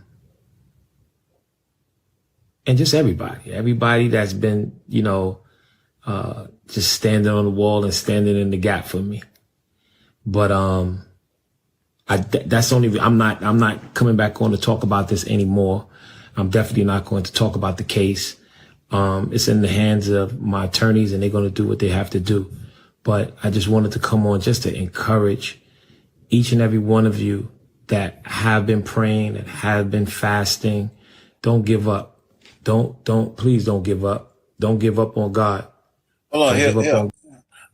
just everybody that's been, you know, just standing on the wall and standing in the gap for me. But, that's only, I'm not coming back on to talk about this anymore. I'm definitely not going to talk about the case. It's in the hands of my attorneys and they're going to do what they have to do. But I just wanted to come on just to encourage each and every one of you that have been praying, that have been fasting. Don't give up. Please don't give up. Don't give up on God. Hold on,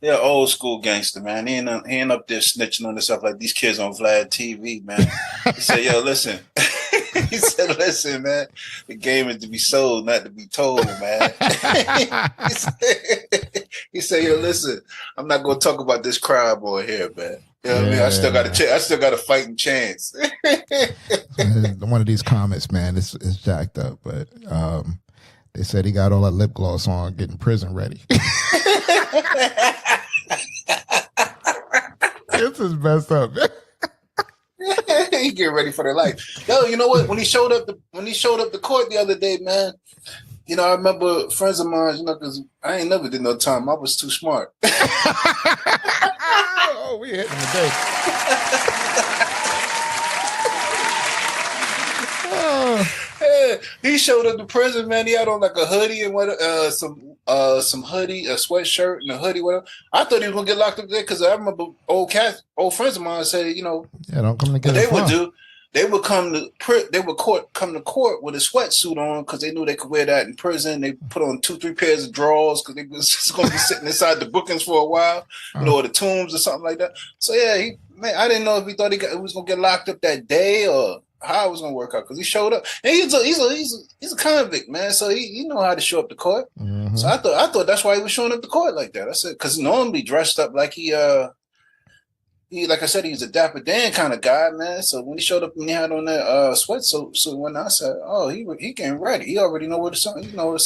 yeah, old school gangster, man. He ain't up there snitching on himself like these kids on Vlad TV, man. He said, yo, listen. He said, listen, man, the game is to be sold, not to be told, man. He said, yo, listen, I'm not going to talk about this crime boy here, man. You know what I mean? I still got a fighting chance. One of these comments, man, it's jacked up, but they said he got all that lip gloss on, getting prison ready. This is messed up, man. He getting ready for their life. Yo, you know what? When he showed up to court the other day, man, you know, I remember friends of mine, you know, because I ain't never did no time. I was too smart. Oh, we hitting the day. He showed up to prison, man. He had on like a hoodie and some hoodie, a sweatshirt and a hoodie, whatever. I thought he was gonna get locked up there because I remember old friends of mine said, you know, yeah, don't come together. They would come to court with a sweatsuit on because they knew they could wear that in prison. They put on 2-3 pairs of drawers because they was just going to be sitting inside the bookings for a while, you know, or the tombs or something like that. So yeah, I didn't know if he thought he was going to get locked up that day or how it was going to work out because he showed up and he's a convict, man. So he know how to show up to court. Mm-hmm. So I thought that's why he was showing up to court like that. I said because normally dressed up like he like I said, he's a Dapper Dan kind of guy, man. So when he showed up and he had on that sweatsuit, when I said, "Oh, he getting ready. He already know what it's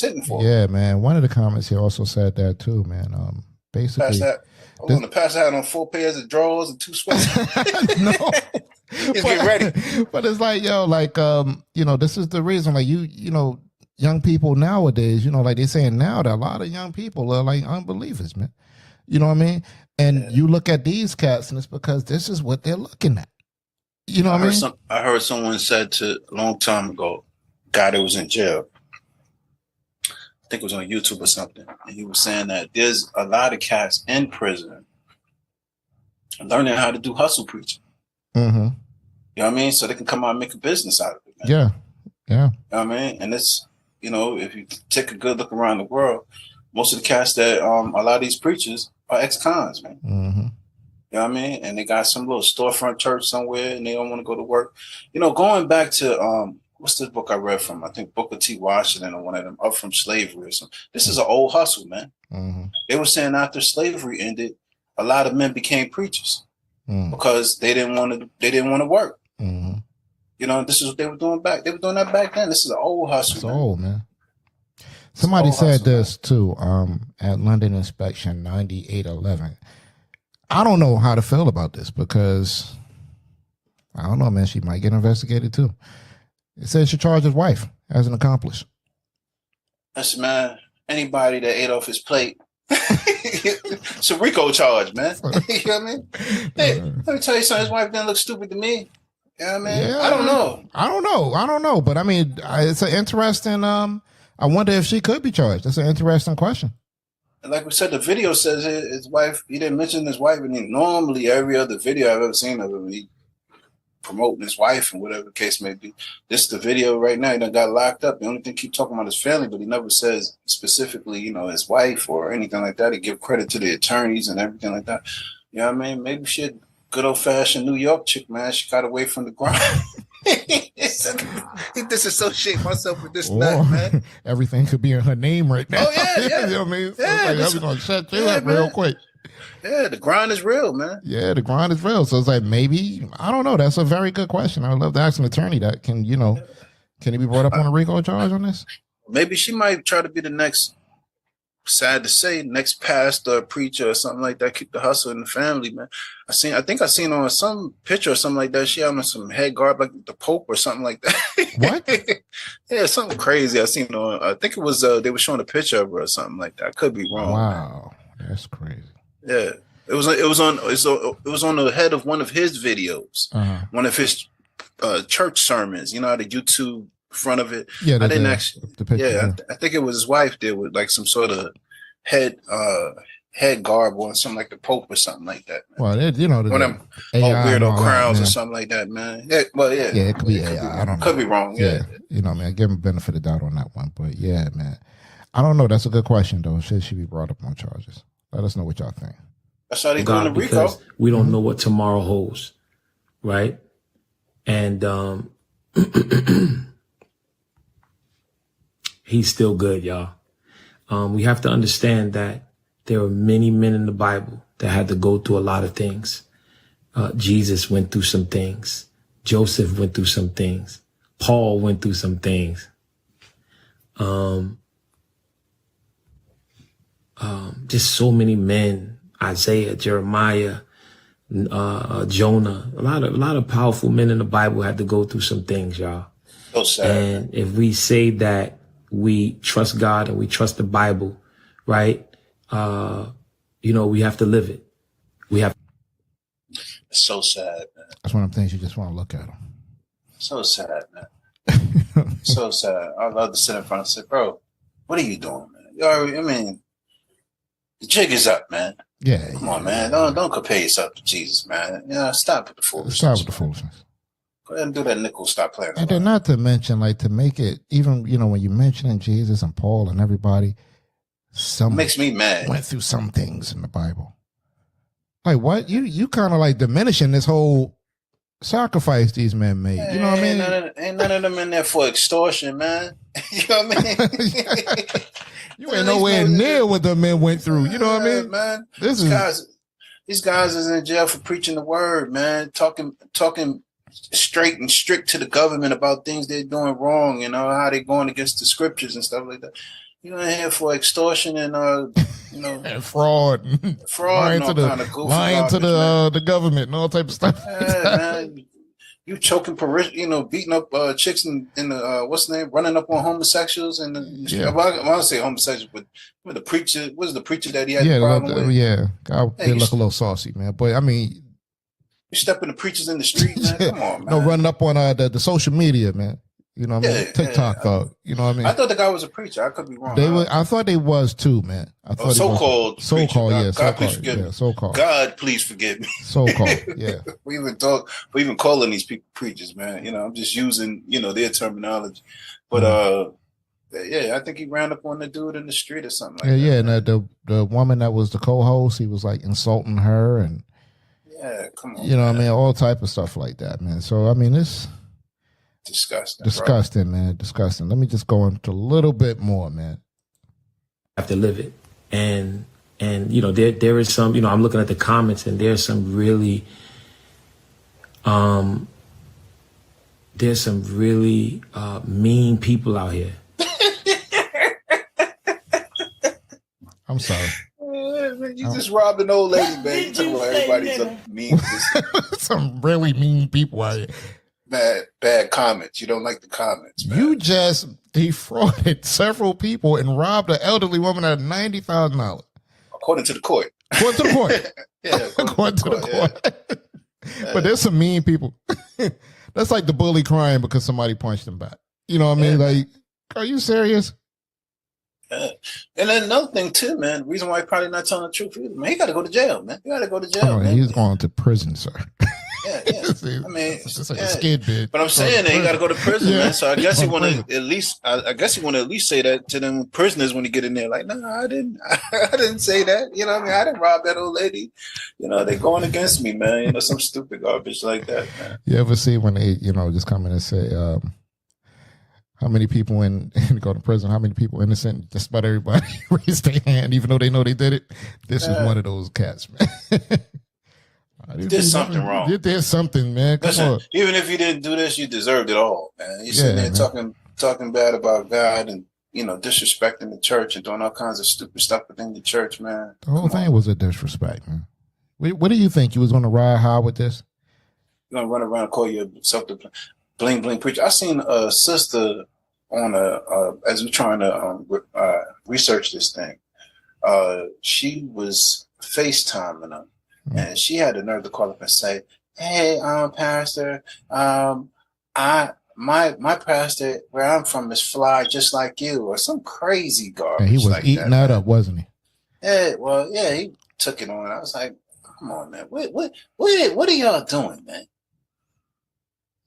hitting for." Yeah, man. One of the comments here also said that too, man. Basically, I was going to pass that on 4 pairs of drawers and 2 sweats. No, he's getting ready. But it's like, yo, like, you know, this is the reason, like, you know, young people nowadays, you know, like they're saying now that a lot of young people are like unbelievers, man. You know what I mean? And you look at these cats, and it's because this is what they're looking at. You know what I mean? I heard someone said a long time ago, guy that was in jail, I think it was on YouTube or something, and he was saying that there's a lot of cats in prison learning how to do hustle preaching. Mm-hmm. You know what I mean? So they can come out and make a business out of it. Man. Yeah. You know what I mean? And it's, you know, if you take a good look around the world, most of the cats that a lot of these preachers are ex-cons, man. Mm-hmm. You know what I mean? And they got some little storefront church somewhere and they don't want to go to work. You know, going back to what's this book I read from? I think Booker T. Washington or one of them, Up From Slavery or something. This is an old hustle, man. Mm-hmm. They were saying after slavery ended, a lot of men became preachers because they didn't want to work. Mm-hmm. You know, this is what they were doing back. They were doing that back then. This is an old hustle. It's old, man. Somebody said this too at London Inspection 9811. I don't know how to feel about this because I don't know, man. She might get investigated too. It says she charged his wife as an accomplice. Listen, man. Anybody that ate off his plate, it's a RICO charge, man. You know what I mean? Hey, let me tell you something. His wife didn't look stupid to me. You know what I mean? Yeah, I don't know. But I mean, it's an interesting. I wonder if she could be charged. That's an interesting question. And like we said, the video says his wife, he didn't mention his wife. And normally every other video I've ever seen of him, promoting his wife and whatever the case may be. This is the video right now. He done got locked up. The only thing keep talking about his family, but he never says specifically, his wife or anything like that. He give credit to the attorneys and everything like that. You know what I mean? Maybe she a good old fashioned New York chick, man. She got away from the grind. He disassociate myself with this nut, man. Everything could be in her name right now. Oh yeah. You know what I mean? So Yeah, I'm gonna shut you up real quick. Yeah, the grind is real, man. Yeah, the grind is real. So it's like, maybe, I don't know. That's a very good question. I would love to ask an attorney that. Can he be brought up on a RICO charge on this? Maybe she might try to be the next, sad to say, next pastor or preacher or something like that. Keep the hustle in the family, man. I think I seen on some picture or something like that. She having some head guard like the Pope or something like that. What? Yeah, something crazy. I seen on. I think it was they were showing a picture of her or something like that. I could be wrong. Wow, that's crazy. Yeah, it was on the head of one of his videos, one of his church sermons. You know, the YouTube front of it. Yeah, I didn't actually. The picture, yeah, I think it was his wife did with like some sort of head garb or something like the Pope or something like that. Man. Well, one of them weirdo crowns or something like that, man. Yeah, well, yeah, it could be AI. I don't know. Could be wrong. Yeah, man, give him benefit of the doubt on that one, but yeah, man, I don't know. That's a good question though. Should she be brought up on charges? Let us know what y'all think. That's how they doing the RICO. We don't know what tomorrow holds, right? And he's still good, y'all. We have to understand that there are many men in the Bible that had to go through a lot of things. Jesus went through some things. Joseph went through some things. Paul went through some things. Just so many men, Isaiah, Jeremiah, Jonah, a lot of powerful men in the Bible had to go through some things, y'all. So sad. And if we say that we trust God and we trust the Bible, right? We have to live it. We have. It's so sad, man. That's one of the things you just want to look at them. So sad, man. So sad. I love to sit in front and say, bro, what are you doing, man? The jig is up, man. Yeah. Come on, man. Don't compare yourself to Jesus, man. Stop with the foolishness. Stop with the foolishness. Go ahead and do that nickel. Stop playing. And then not to mention, like, to make it, even, when you're mentioning Jesus and Paul and everybody, some makes me mad. Went through some things in the Bible. Like, what? You kind of like diminishing this whole sacrifice these men made. You know what I mean? Ain't none of them in there for extortion, man. You know what I mean? You ain't nowhere near what the men went through. You know what I mean? Man, these guys is in jail for preaching the word, man. Talking straight and strict to the government about things they're doing wrong, how they're going against the scriptures and stuff like that. You ain't here for extortion and and fraud, lying to the government and all type of stuff. Yeah, man. You choking beating up chicks in the what's the name, running up on homosexuals and I want to say homosexuals, but the preacher was the preacher that he had a problem with. Yeah, God did look a little saucy, man. But I mean, you stepping the preachers in the street, man. Come on, man. No, running up on the social media, man. You know what I mean? TikTok, you know what I mean? I thought the guy was a preacher. I could be wrong. I thought they was too, man. I thought so-called, yeah. God, please forgive me. So-called. God, please forgive me. So-called, yeah. we even calling these people preachers, man. I'm just using, their terminology. But I think he ran up on the dude in the street or something like that. Yeah, and the woman that was the co-host, he was like insulting her and come on. You know what I mean? All type of stuff like that, man. So I mean, it's disgusting, man. Disgusting. Let me just go into a little bit more, man. Have to live it. And there is some, I'm looking at the comments and there's some really mean people out here. I'm sorry. You just robbed an old lady, man. You talking about everybody's mean. Some really mean people out here. Bad comments. You don't like the comments, man. You just defrauded several people and robbed an elderly woman out of $90,000. According to the court. According to the court. Yeah. According to the court. Yeah. But there's some mean people. That's like the bully crying because somebody punched him back. You know what I mean? Like, are you serious? Yeah. And then another thing too, man. The reason why he's probably not telling the truth either, man. He got to go to jail, man. You got to go to jail, man. He's going to prison, sir. Yeah. I mean, it's like a skid bid. But I'm saying that he got to go to prison, Yeah. man. So I guess he want to at least. I guess he want to at least say that to them prisoners when he get in there. Like, no, I didn't. I didn't say that. You know what I mean? I didn't rob that old lady. You know, they going against me, man. You know, some stupid garbage like that, man. You ever see when they, just come in and say, how many people go to prison? How many people innocent? Just about everybody raise their hand, even though they know they did it. This is one of those cats, man. You did something wrong. You did something, man. Come on. Even if you didn't do this, you deserved it all, man. You sitting there talking bad about God and disrespecting the church and doing all kinds of stupid stuff within the church, man. The whole thing was a disrespect, man. What do you think? You was going to ride high with this? You're gonna run around and call yourself the bling bling preacher? I seen a sister on as we're trying to research this thing. She was FaceTiming him. And she had the nerve to call up and say, "Hey, pastor, my pastor where I'm from is fly just like you," or some crazy garbage. Yeah, he was like eating that up, wasn't he? Yeah, well, yeah, he took it on. I was like, "Come on, man, what are y'all doing, man?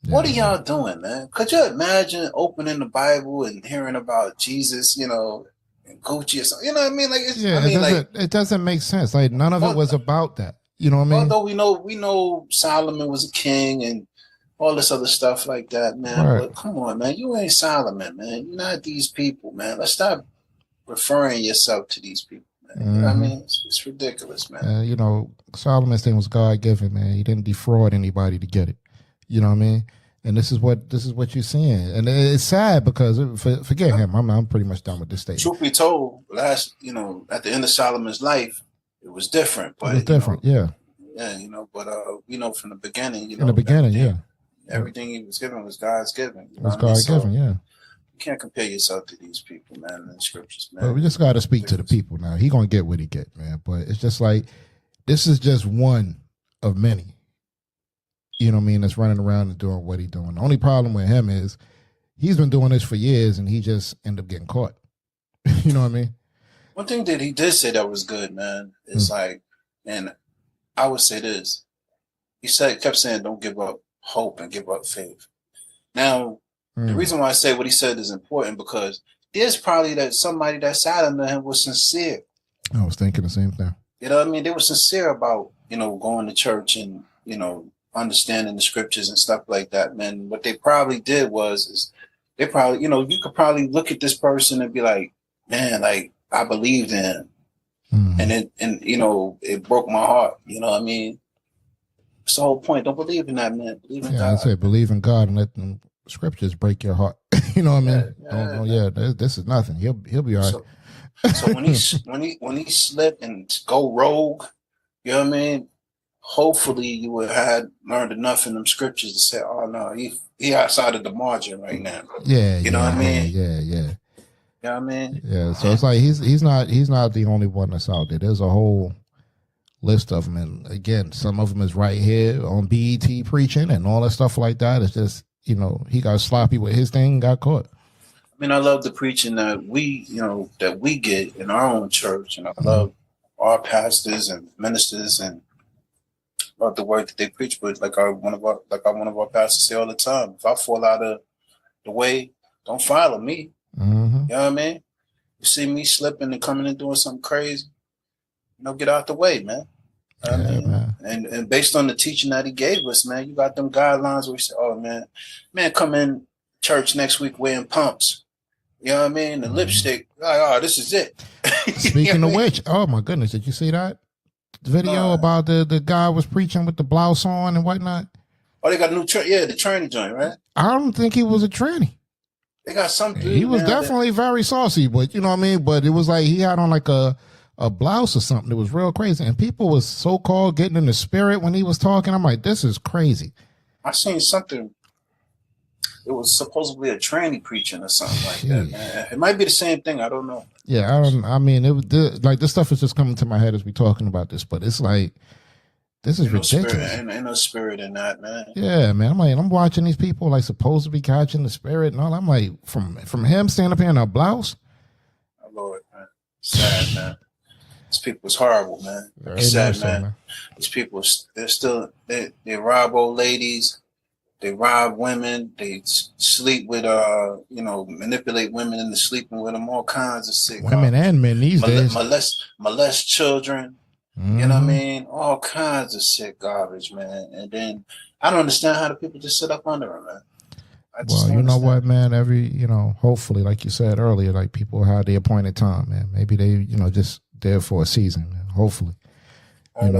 Yeah. What are y'all doing, man? Could you imagine opening the Bible and hearing about Jesus, and Gucci or something? You know what I mean? Like, it doesn't make sense. Like none of it was about that. You know what I mean? Although we know Solomon was a king and all this other stuff like that, man. Right. But come on, man, you ain't Solomon, man. You're not these people, man. Let's stop referring yourself to these people, man. Mm-hmm. You know what I mean? It's ridiculous, man. Solomon's thing was God given, man. He didn't defraud anybody to get it. You know what I mean? And this is what you're seeing, and it's sad because forget him. I'm pretty much done with this statement. Truth be told, at the end of Solomon's life, it was different. But it was different, yeah. Yeah, but from the beginning, in the beginning, everything he was given was God's given. It was God given, yeah. You can't compare yourself to these people, man, in the scriptures, man. But we just got to speak to the people now. He gonna get what he get, man. But it's just like this is just one of many. You know what I mean? That's running around and doing what he's doing. The only problem with him is he's been doing this for years and he just ended up getting caught. You know what I mean? One thing that he did say that was good, man, is and I would say this. He kept saying, don't give up hope and give up faith. Now, the reason why I say what he said is important because there's probably somebody that sat under him was sincere. I was thinking the same thing. You know what I mean? They were sincere about, going to church and, understanding the scriptures and stuff like that, man. What they probably did is they probably, you could probably look at this person and be like, man, like I believed in him. And it broke my heart. You know what I mean? It's the whole point. Don't believe in that, man. Believe in God. I say believe in God and let the scriptures break your heart. You know what I mean? This is nothing. He'll be all right. So when he slipped and go rogue, you know what I mean? Hopefully you would have learned enough in them scriptures to say, oh no, he outside of the margin right now. Yeah. You know what I mean? Yeah. You know what I mean? Yeah. So it's like he's not the only one that's out there. There's a whole list of them, and again, some of them is right here on BET preaching and all that stuff like that. It's just he got sloppy with his thing, and got caught. I mean, I love the preaching that we get in our own church, and I love our pastors and ministers and love the word that they preach. But like one of our pastors say all the time, if I fall out of the way, don't follow me. Mm-hmm. You know what I mean? You see me slipping and coming and doing something crazy, get out the way, man. I mean, man. And based on the teaching that he gave us, man, you got them guidelines where we say, oh man, come in church next week wearing pumps. You know what I mean? The lipstick, like, oh, this is it. Speaking of which, oh my goodness, did you see that video about the guy was preaching with the blouse on and whatnot? Oh, they got a new the tranny joint, right? I don't think he was a tranny. They got something. He was definitely very saucy, but you know what I mean? But it was like he had on like a blouse or something. It was real crazy. And people was so-called getting in the spirit when he was talking. I'm like, this is crazy. I seen something. It was supposedly a tranny preaching or something like that, man. It might be the same thing. I don't know. Yeah, I mean, it was like this stuff is just coming to my head as we talking about this, but it's like, this is ridiculous. Ain't no spirit in that, man. Yeah, man. I'm watching these people like supposed to be catching the spirit and all. I'm like, from him standing up here in a blouse. Oh, Lord, man. Sad, man. These people is horrible, man. Like Very you said, much so, man. These people, they rob old ladies, they rob women, they sleep with, manipulate women into sleeping with them, all kinds of sick. Women and men these days. Molest children. Mm-hmm. You know what I mean? All kinds of sick garbage, man. And then I don't understand how the people just sit up under them, man. Well, you know what, man? Hopefully, like you said earlier, like people have the appointed time, man. Maybe they, just there for a season, man. Hopefully. I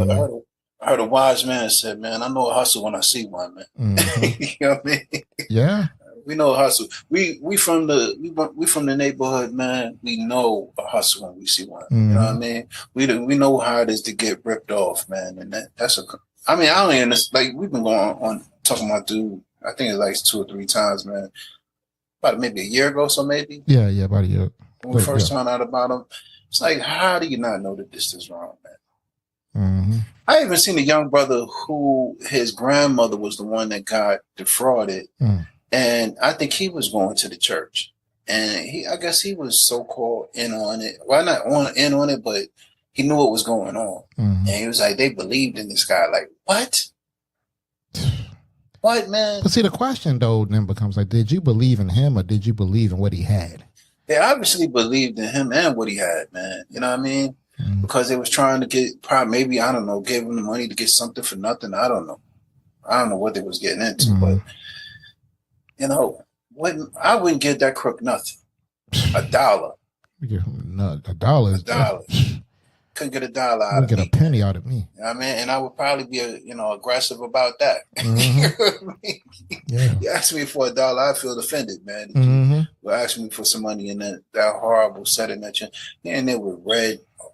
heard a wise man said, man, I know a hustle when I see one, man. Mm-hmm. You know what I mean? Yeah. We know a hustle. We from the neighborhood, man. We know a hustle when we see one. Mm-hmm. You know what I mean? We know how it is to get ripped off, man. And that's I don't even, like, we've been going on talking about dude. I think it's like 2 or 3 times, man. About maybe a year ago, so maybe. Yeah, about a year. When we first found out about him, it's like, how do you not know that this is wrong, man? Mm-hmm. I even seen a young brother who his grandmother was the one that got defrauded, and I think he was going to the church, and I guess he was so-called in on it. Well, not in on it, but he knew what was going on, and he was like, they believed in this guy. Like, what? What, man? But see, the question though then becomes like, did you believe in him or did you believe in what he had? They obviously believed in him and what he had, man. You know what I mean? Mm-hmm. Because they was trying to get, maybe, I don't know, gave him the money to get something for nothing. I don't know. I don't know what they was getting into, but I wouldn't give that crook nothing. $1. $1. Couldn't get $1 out of me. Get a penny out of me. You know what I mean? And I would probably be aggressive about that. Mm-hmm. You know what I mean? Yeah. You ask me for $1, I feel offended, man. Mm-hmm. You ask me for some money in that horrible setting that you, and they were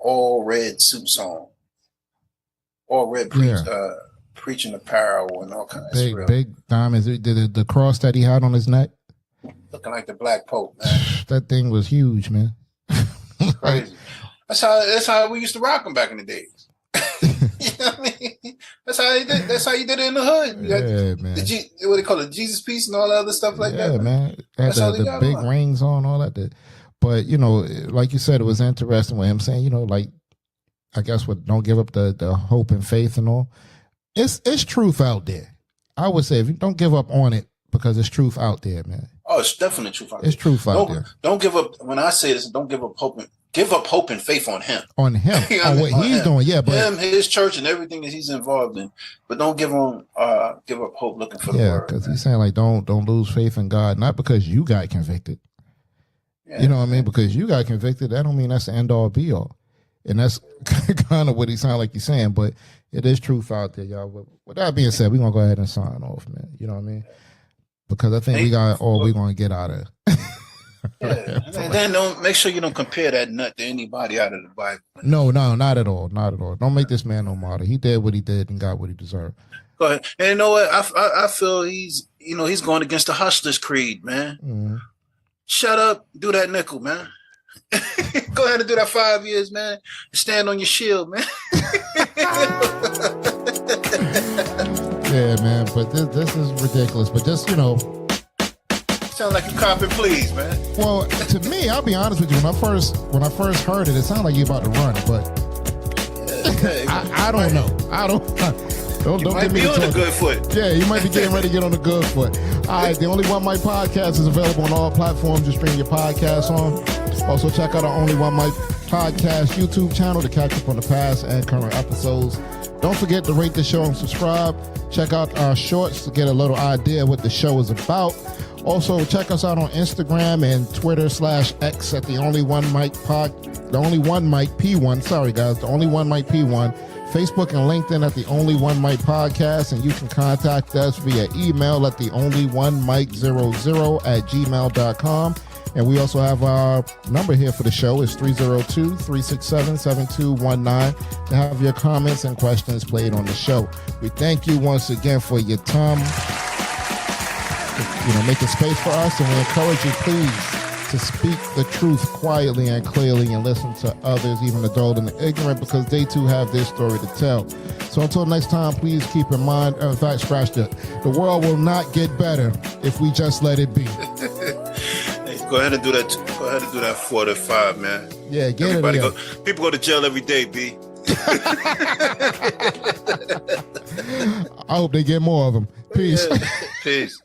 all red suits on, all red preaching apparel and all kinds of big diamonds. The cross that he had on his neck, looking like the Black Pope, man. That thing was huge, man. Crazy. That's how we used to rock them back in the days. You know what I mean? That's how you did it in the hood. Man. What they call it, Jesus piece and all that other stuff like that. Yeah, man. Had the big rings on, all that. But like you said, it was interesting with him saying, like, I guess don't give up the hope and faith and all. It's truth out there. I would say if you don't give up on it because it's truth out there, man. Oh, it's definitely truth out there. It's truth out there. Don't give up. When I say this, don't give up hope. Give up hope and faith on him. On him. On what he's doing, yeah. But him, his church, and everything that he's involved in. But don't give up hope looking for the word. Yeah, because he's saying, like, don't lose faith in God, not because you got convicted. Yeah, you know what I mean? Because you got convicted, that don't mean that's the end all be all. And that's kind of what he sounds like he's saying. But it is truth out there, y'all. With that being said, we're going to go ahead and sign off, man. You know what I mean? Because I think we got all we're going to get out of it. Yeah. And then make sure you don't compare that nut to anybody out of the Bible. No, not at all. Not at all. Don't make this man no martyr. He did what he did and got what he deserved. Go ahead. And you know what? I feel he's going against the hustler's creed, man. Mm-hmm. Shut up, do that nickel, man. Go ahead and do that 5 years, man. Stand on your shield, man. Yeah, man. But this is ridiculous. But just sound like you copping, please, man. Well, to me, I'll be honest with you. When I first heard it, it sounded like you about to run, but I don't know. Don't might be on the good foot. Yeah, you might be getting ready to get on the good foot. All right, the Only One Mic podcast is available on all platforms you stream your podcast on. Also, check out our Only One Mic podcast YouTube channel to catch up on the past and current episodes. Don't forget to rate the show and subscribe. Check out our shorts to get a little idea of what the show is about. Also, check us out on Instagram and Twitter /X at the Only One Mic the Only One Mic P1. Sorry, guys, the Only One Mic P1. Facebook and LinkedIn at the Only One Mic podcast, and you can contact us via email at the Only One Mic 00@gmail.com. And we also have our number here for the show. It's 302-367-7219 to have your comments and questions played on the show. We thank you once again for your time. Making space for us, and we encourage you, please, to speak the truth quietly and clearly and listen to others, even adult and ignorant, because they too have their story to tell. So until next time, please keep in mind, in fact, scratch the world will not get better if we just let it be. Hey, go ahead and do that 4 to 5, man. Yeah, get Everybody it. go. People go to jail every day, B. I hope they get more of them. Peace. Peace.